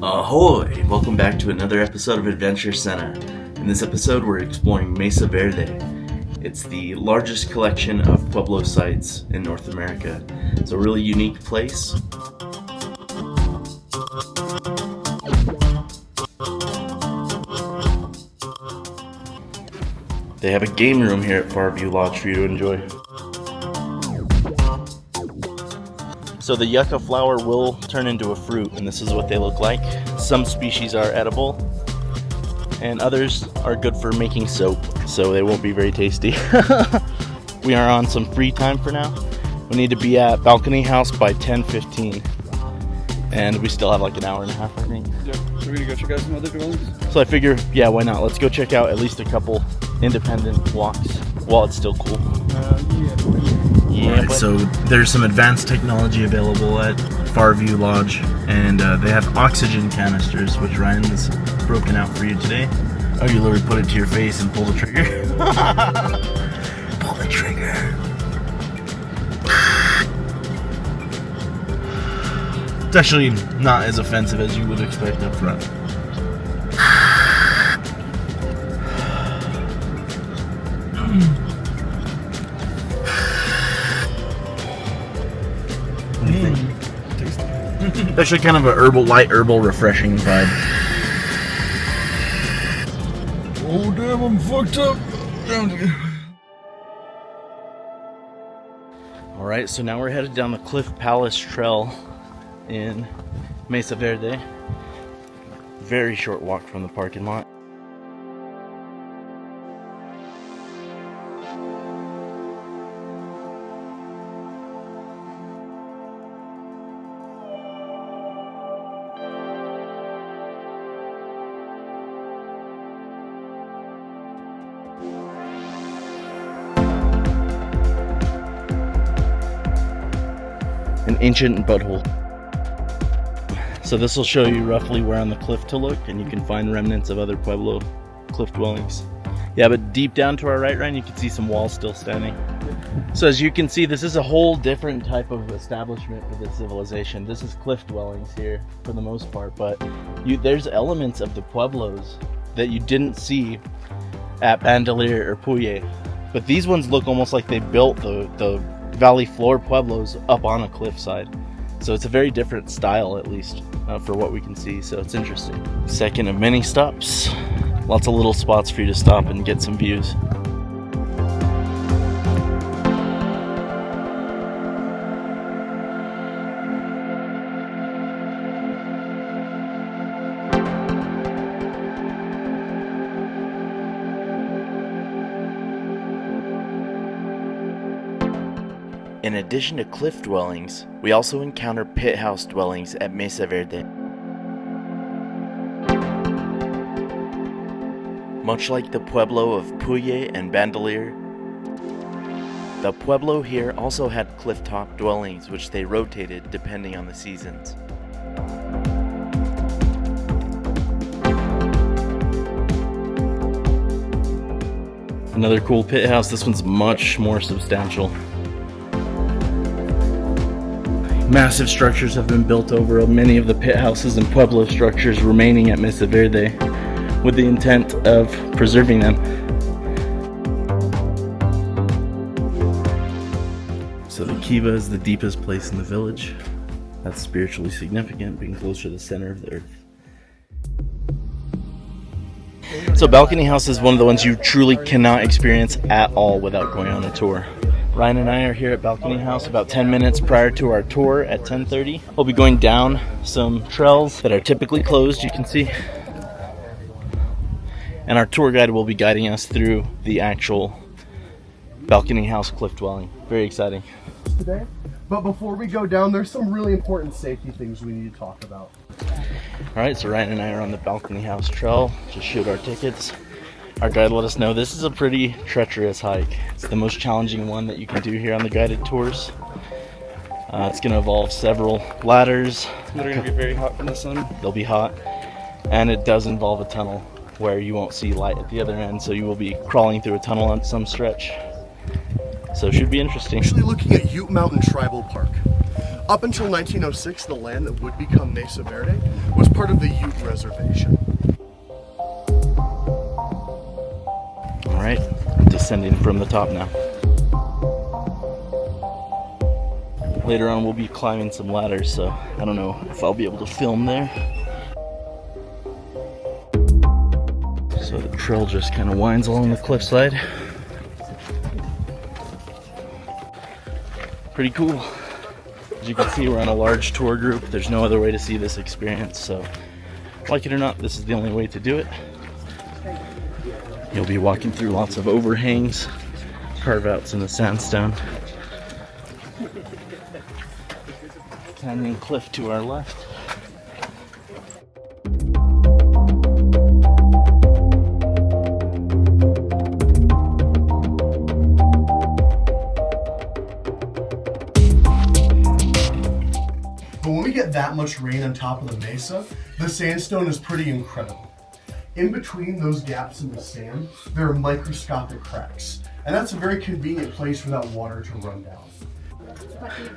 Ahoy! Welcome back to another episode of Adventure Sena. In this episode, we're exploring Mesa Verde. It's the largest collection of Pueblo sites in North America. It's a really unique place. They have a game room here at Farview Lodge for you to enjoy. So the yucca flower will turn into a fruit, and this is what they look like. Some species are edible, and others are good for making soap, so they won't be very tasty. We are on some free time for now. We need to be at Balcony House by 10:15, and we still have like an hour and a half, I think. Yeah. So we're gonna go check out some other dwellings? So I figure, yeah, why not? Let's go check out at least a couple independent walks while it's still cool. Alright, so there's some advanced technology available at Farview Lodge, and they have oxygen canisters, which Ryan has broken out for you today. Oh, you literally put it to your face and pull the trigger? Pull the trigger. It's actually not as offensive as you would expect up front. Actually kind of a light herbal refreshing vibe. Oh damn, I'm fucked up. Alright, so now we're headed down the Cliff Palace Trail in Mesa Verde. Very short walk from the parking lot. An ancient butthole. So this will show you roughly where on the cliff to look, and you can find remnants of other Pueblo cliff dwellings. Yeah, but deep down to our right, Ryan, you can see some walls still standing. So as you can see, this is a whole different type of establishment for this civilization. This is cliff dwellings here for the most part, but there's elements of the Pueblos that you didn't see at Bandelier or Puye. But these ones look almost like they built the valley floor Pueblos up on a cliffside. So it's a very different style, at least, for what we can see, so it's interesting. Second of many stops. Lots of little spots for you to stop and get some views. In addition to cliff dwellings, we also encounter pit house dwellings at Mesa Verde. Much like the Pueblo of Puye and Bandelier, the Pueblo here also had cliff-top dwellings which they rotated depending on the seasons. Another cool pit house. This one's much more substantial. Massive structures have been built over many of the pit houses and Pueblo structures remaining at Mesa Verde with the intent of preserving them. So the Kiva is the deepest place in the village. That's spiritually significant, being closer to the center of the earth. So Balcony House is one of the ones you truly cannot experience at all without going on a tour. Ryan and I are here at Balcony House about 10 minutes prior to our tour at 10:30. We'll be going down some trails that are typically closed, you can see. And our tour guide will be guiding us through the actual Balcony House cliff dwelling. Very exciting. Today. But before we go down, there's some really important safety things we need to talk about. Alright, so Ryan and I are on the Balcony House trail. Just showed our tickets. Our guide let us know this is a pretty treacherous hike. It's the most challenging one that you can do here on the guided tours. It's going to involve several ladders. They're going to be very hot from the sun. They'll be hot. And it does involve a tunnel where you won't see light at the other end, so you will be crawling through a tunnel on some stretch. So it should be interesting. Actually looking at Ute Mountain Tribal Park. Up until 1906, the land that would become Mesa Verde was part of the Ute Reservation. All right, descending from the top now. Later on we'll be climbing some ladders, so I don't know if I'll be able to film there. So the trail just kind of winds along the cliffside. Pretty cool. As you can see, we're on a large tour group. There's no other way to see this experience, so like it or not, this is the only way to do it. You'll be walking through lots of overhangs, carve-outs in the sandstone. Canyon cliff to our left. But when we get that much rain on top of the mesa, the sandstone is pretty incredible. In between those gaps in the sand, there are microscopic cracks, and that's a very convenient place for that water to run down.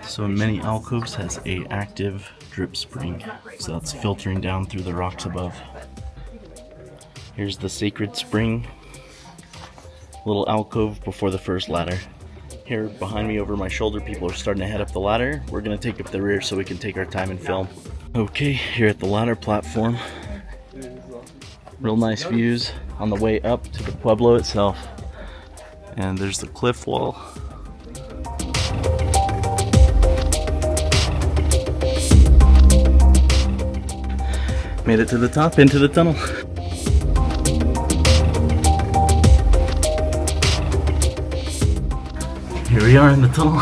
So in many alcoves has a active drip spring, so that's filtering down through the rocks above. Here's the sacred spring, little alcove before the first ladder. Here behind me over my shoulder, people are starting to head up the ladder. We're gonna take up the rear so we can take our time and film. Okay, here at the ladder platform. Real nice views on the way up to the pueblo itself. And there's the cliff wall. Made it to the top, into the tunnel. Here we are in the tunnel.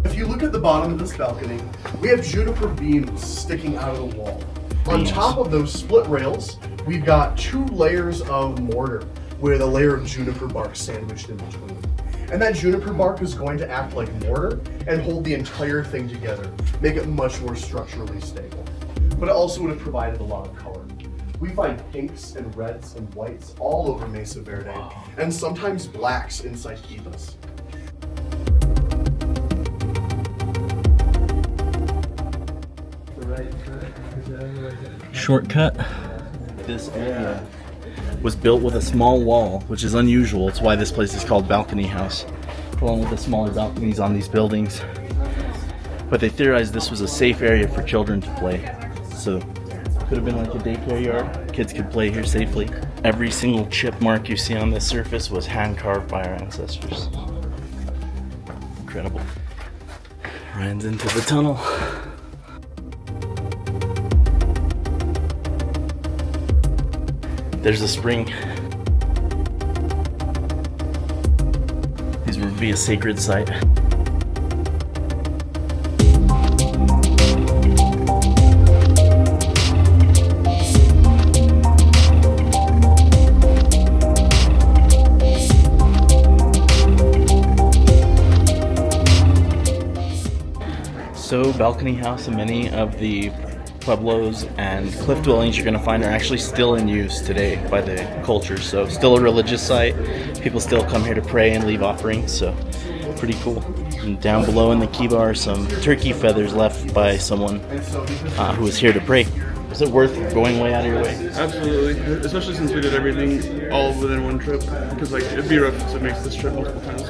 If you look at the bottom of this balcony, we have juniper beams sticking out of the wall. On top of those split rails, we've got 2 layers of mortar with a layer of juniper bark sandwiched in between. And that juniper bark is going to act like mortar and hold the entire thing together, make it much more structurally stable. But it also would have provided a lot of color. We find pinks and reds and whites all over Mesa Verde, and sometimes blacks inside Kivas. Shortcut. This area was built with a small wall, which is unusual. It's why this place is called Balcony House, along with the smaller balconies on these buildings. But they theorized this was a safe area for children to play. So could have been like a daycare yard. Kids could play here safely. Every single chip mark you see on this surface was hand carved by our ancestors. Incredible. Ryan's into the tunnel. There's a spring. These would be a sacred site. So Balcony House and many of the pueblos and cliff dwellings you're going to find are actually still in use today by the culture. So still a religious site. People still come here to pray and leave offerings, so pretty cool. And down below in the Kiva are some turkey feathers left by someone who was here to pray. Is it worth going way out of your way? Absolutely, especially since we did everything all within one trip. Because like it'd be rough to make this trip multiple times.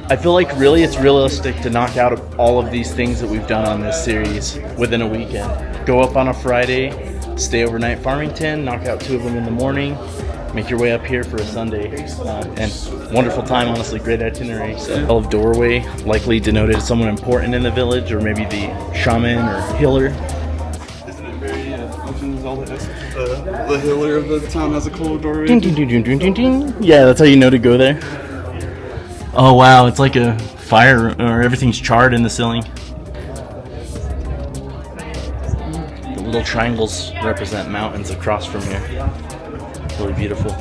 I feel like really it's realistic to knock out all of these things that we've done on this series within a weekend. Go up on a Friday, stay overnight Farmington, knock out 2 of them in the morning, make your way up here for a Sunday, and wonderful time, honestly, great itinerary. So, doorway likely denoted someone important in the village, or maybe the shaman or healer. The healer of the town has a cool doorway. Ding, ding, ding, ding, ding, ding, ding. Yeah, that's how you know to go there. Oh wow, it's like a fire, or everything's charred in the ceiling. The little triangles represent mountains across from here. Really beautiful.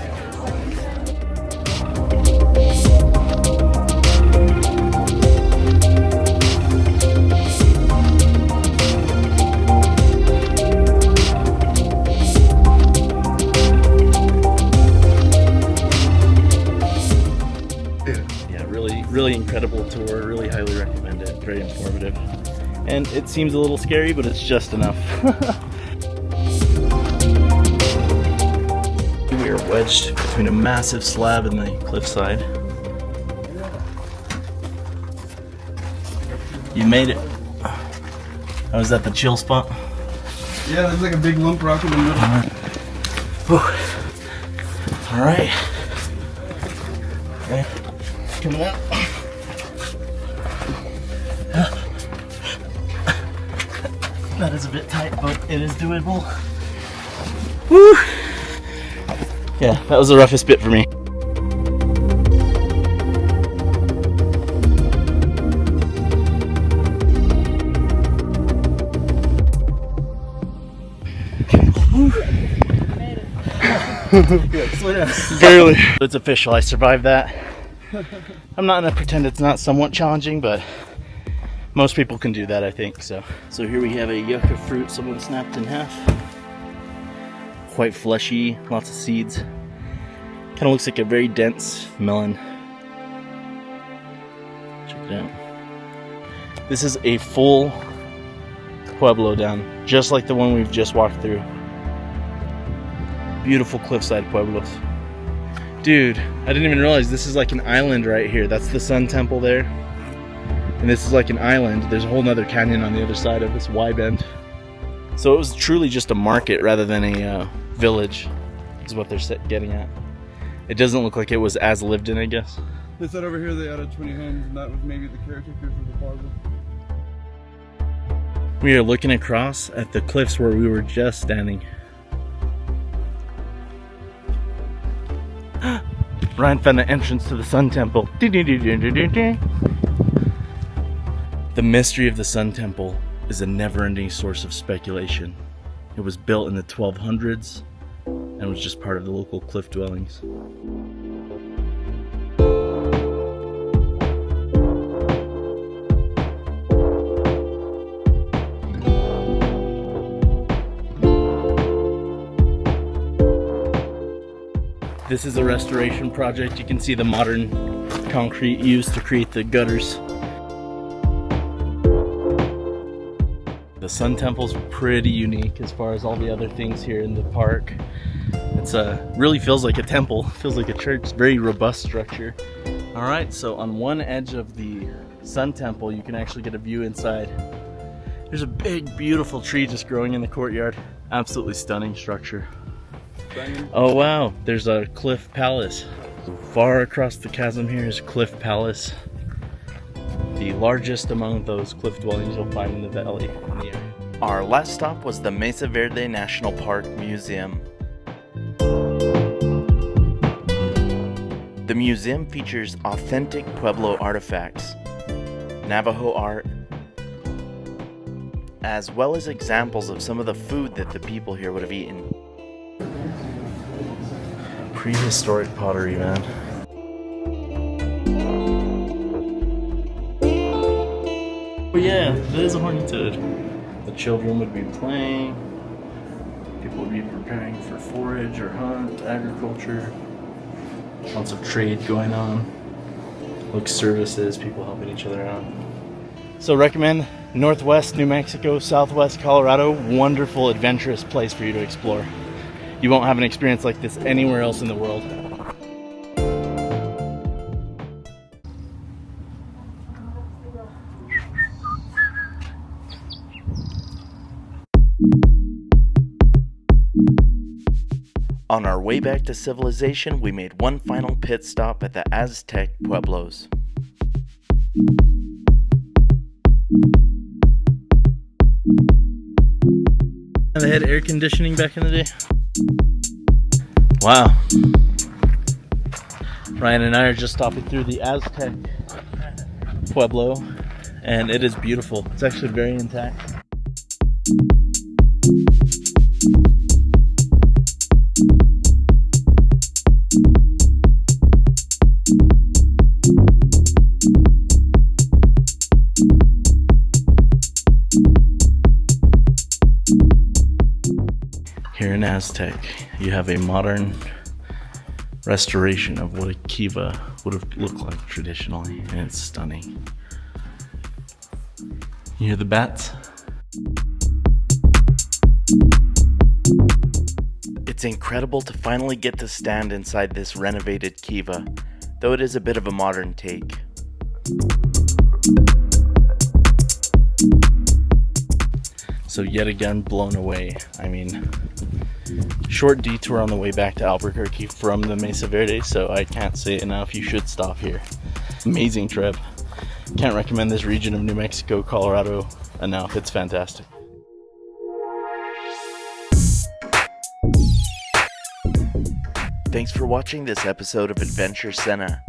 Yeah, really incredible tour. Really highly recommend it. Very informative. And it seems a little scary, but it's just enough. We are wedged between a massive slab and the cliffside. You made it. Oh, is that the chill spot? Yeah, there's like a big lump rock in the middle. All right. Okay. Coming out. That is a bit tight, but it is doable. Woo! Yeah, that was the roughest bit for me. Barely. It's official, I survived that. I'm not gonna pretend it's not somewhat challenging, but most people can do that, I think. So here we have a yucca fruit someone snapped in half. Quite fleshy, lots of seeds. Kind of looks like a very dense melon. Check it out. This is a full pueblo down, just like the one we've just walked through. Beautiful cliffside pueblos. Dude, I didn't even realize this is like an island right here. That's the Sun Temple there. And this is like an island. There's a whole nother canyon on the other side of this Y bend. So it was truly just a market rather than a village, is what they're getting at. It doesn't look like it was as lived in, I guess. They said over here they added 20 homes, and that was maybe the caretakers of the plaza. We are looking across at the cliffs where we were just standing. Ryan found the entrance to the Sun Temple. The mystery of the Sun Temple is a never-ending source of speculation. It was built in the 1200s and was just part of the local cliff dwellings. This is a restoration project. You can see the modern concrete used to create the gutters. The Sun Temple's pretty unique as far as all the other things here in the park. It's really feels like a temple, feels like a church. It's a very robust structure. All right, so on one edge of the Sun Temple, you can actually get a view inside. There's a big, beautiful tree just growing in the courtyard. Absolutely stunning structure. Oh wow, there's a cliff palace. Far across the chasm here is Cliff Palace. The largest among those cliff dwellings you'll find in the valley in the area. Our last stop was the Mesa Verde National Park Museum. The museum features authentic Pueblo artifacts, Navajo art, as well as examples of some of the food that the people here would have eaten. Prehistoric pottery, man. Oh yeah, there's a horny toad. The children would be playing. People would be preparing for forage or hunt, agriculture. Lots of trade going on. Looks services, people helping each other out. So recommend Northwest New Mexico, Southwest Colorado. Wonderful, adventurous place for you to explore. You won't have an experience like this anywhere else in the world. On our way back to civilization, we made one final pit stop at the Aztec Pueblos. They had air conditioning back in the day. Wow. Ryan and I are just stopping through the Aztec Pueblo, and it is beautiful. It's actually very intact. Here in Aztec, you have a modern restoration of what a kiva would have looked like traditionally, and it's stunning. You hear the bats? It's incredible to finally get to stand inside this renovated kiva, though it is a bit of a modern take. So yet again, blown away. I mean, short detour on the way back to Albuquerque from the Mesa Verde, so I can't say enough. You should stop here. Amazing trip. Can't recommend this region of New Mexico, Colorado enough. It's fantastic. Thanks for watching this episode of Adventure Sena.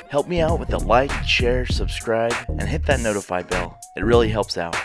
Help me out with a like, share, subscribe, and hit that notify bell. It really helps out.